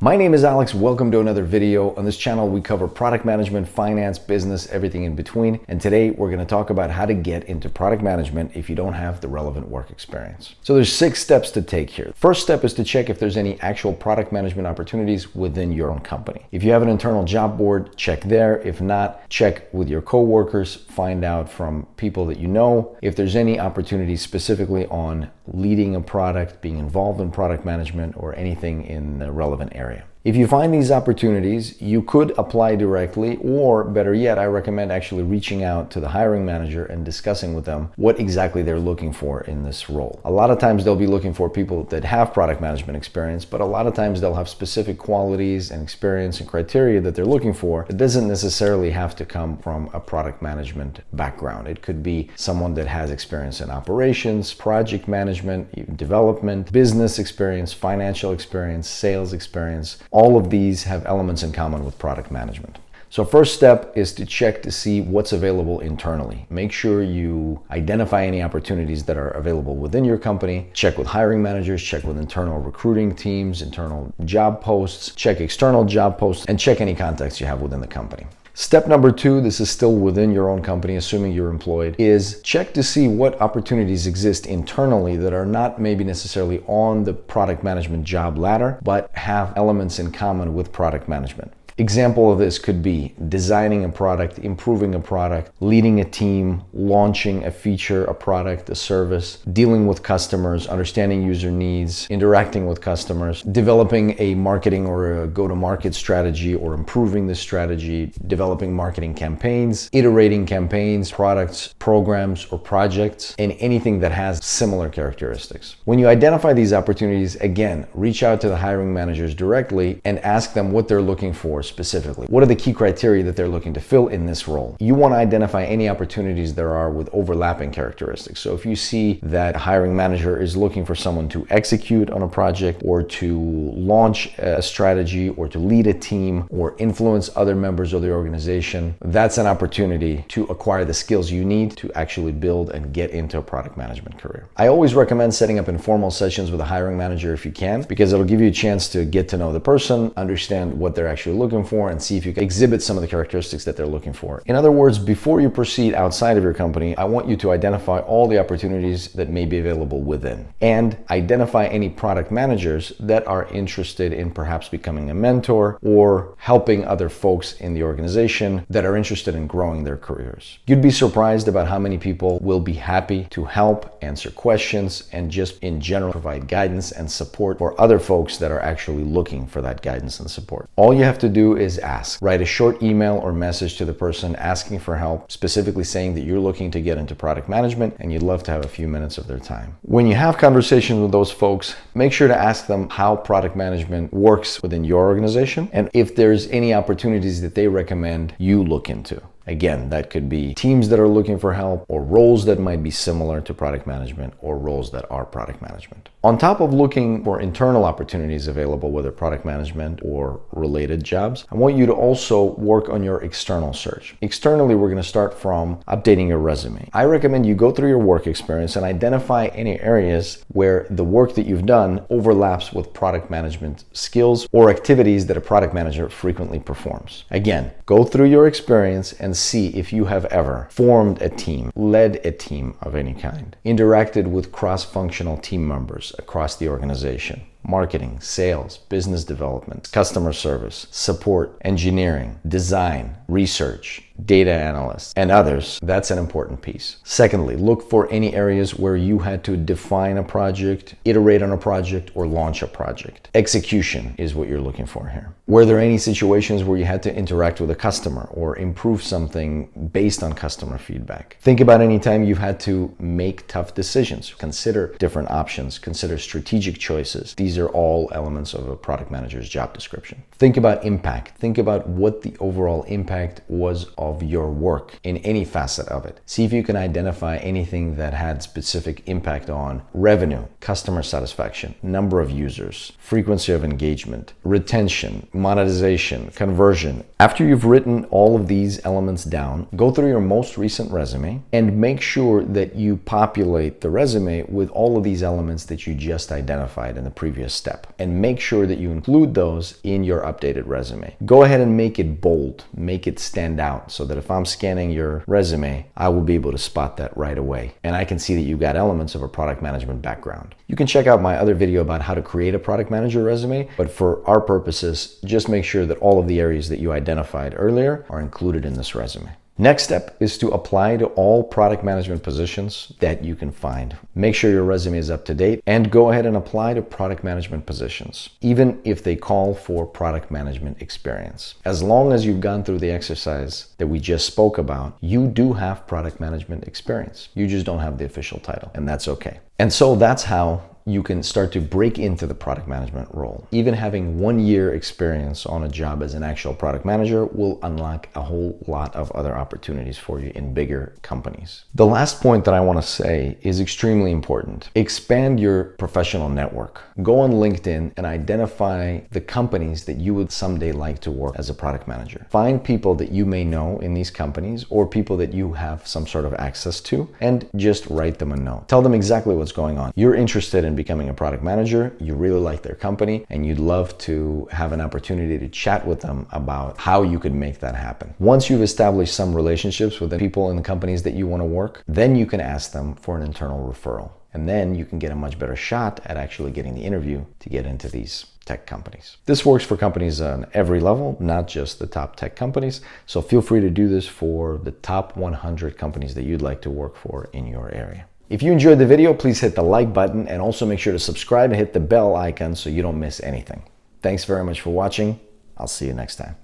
My name is Alex. Welcome to another video. On this channel, we cover product management, finance, business, everything in between. And today we're going to talk about how to get into product management if you don't have the relevant work experience. So there's 6 steps to take here. First step is to check if there's any actual product management opportunities within your own company. If you have an internal job board, check there. If not, check with your coworkers, find out from people that you know if there's any opportunities specifically on leading a product, being involved in product management, or anything in the relevant area. If you find these opportunities, you could apply directly, or better yet, I recommend actually reaching out to the hiring manager and discussing with them what exactly they're looking for in this role. A lot of times they'll be looking for people that have product management experience, but a lot of times they'll have specific qualities and experience and criteria that they're looking for. It doesn't necessarily have to come from a product management background. It could be someone that has experience in operations, project management, development, business experience, financial experience, sales experience. All of these have elements in common with product management. So first step is to check to see what's available internally. Make sure you identify any opportunities that are available within your company. Check with hiring managers, check with internal recruiting teams, internal job posts, check external job posts, and check any contacts you have within the company. Step number 2, this is still within your own company, assuming you're employed, is check to see what opportunities exist internally that are not maybe necessarily on the product management job ladder, but have elements in common with product management. Example of this could be designing a product, improving a product, leading a team, launching a feature, a product, a service, dealing with customers, understanding user needs, interacting with customers, developing a marketing or a go-to-market strategy or improving the strategy, developing marketing campaigns, iterating campaigns, products, programs, or projects, and anything that has similar characteristics. When you identify these opportunities, again, reach out to the hiring managers directly and ask them what they're looking for specifically. What are the key criteria that they're looking to fill in this role? You want to identify any opportunities there are with overlapping characteristics. So if you see that a hiring manager is looking for someone to execute on a project or to launch a strategy or to lead a team or influence other members of the organization, that's an opportunity to acquire the skills you need to actually build and get into a product management career. I always recommend setting up informal sessions with a hiring manager if you can, because it'll give you a chance to get to know the person, understand what they're actually looking for, and see if you can exhibit some of the characteristics that they're looking for. In other words, before you proceed outside of your company, I want you to identify all the opportunities that may be available within, and identify any product managers that are interested in perhaps becoming a mentor or helping other folks in the organization that are interested in growing their careers. You'd be surprised about how many people will be happy to help, answer questions, and just in general provide guidance and support for other folks that are actually looking for that guidance and support. All you have to do is ask. Write a short email or message to the person asking for help, specifically saying that you're looking to get into product management and you'd love to have a few minutes of their time. When you have conversations with those folks, make sure to ask them how product management works within your organization and if there's any opportunities that they recommend you look into. Again, that could be teams that are looking for help or roles that might be similar to product management or roles that are product management. On top of looking for internal opportunities available, whether product management or related jobs, I want you to also work on your external search. Externally, we're going to start from updating your resume. I recommend you go through your work experience and identify any areas where the work that you've done overlaps with product management skills or activities that a product manager frequently performs. Again, go through your experience and see if you have ever formed a team, led a team of any kind, interacted with cross-functional team members across the organization. Marketing, sales, business development, customer service, support, engineering, design, research, data analysts, and others. That's an important piece. Secondly, look for any areas where you had to define a project, iterate on a project, or launch a project. Execution is what you're looking for here. Were there any situations where you had to interact with a customer or improve something based on customer feedback? Think about any time you've had to make tough decisions. Consider different options. Consider strategic choices. These are all elements of a product manager's job description. Think about impact. Think about what the overall impact was of your work in any facet of it. See if you can identify anything that had specific impact on revenue, customer satisfaction, number of users, frequency of engagement, retention, monetization, conversion. After you've written all of these elements down, go through your most recent resume and make sure that you populate the resume with all of these elements that you just identified in the previous previous step. And make sure that you include those in your updated resume. Go ahead and make it bold, make it stand out so that if I'm scanning your resume, I will be able to spot that right away. And I can see that you've got elements of a product management background. You can check out my other video about how to create a product manager resume, but for our purposes, just make sure that all of the areas that you identified earlier are included in this resume. Next step is to apply to all product management positions that you can find. Make sure your resume is up to date and go ahead and apply to product management positions, even if they call for product management experience. As long as you've gone through the exercise that we just spoke about, you do have product management experience. You just don't have the official title, and that's okay. And so that's how you can start to break into the product management role. Even having 1 year experience on a job as an actual product manager will unlock a whole lot of other opportunities for you in bigger companies. The last point that I want to say is extremely important. Expand your professional network. Go on LinkedIn and identify the companies that you would someday like to work as a product manager. Find people that you may know in these companies or people that you have some sort of access to, and just write them a note. Tell them exactly what's going on. You're interested in becoming a product manager, you really like their company, and you'd love to have an opportunity to chat with them about how you could make that happen. Once you've established some relationships with the people in the companies that you want to work, then you can ask them for an internal referral. And then you can get a much better shot at actually getting the interview to get into these tech companies. This works for companies on every level, not just the top tech companies. So feel free to do this for the top 100 companies that you'd like to work for in your area. If you enjoyed the video, please hit the like button and also make sure to subscribe and hit the bell icon so you don't miss anything. Thanks very much for watching. I'll see you next time.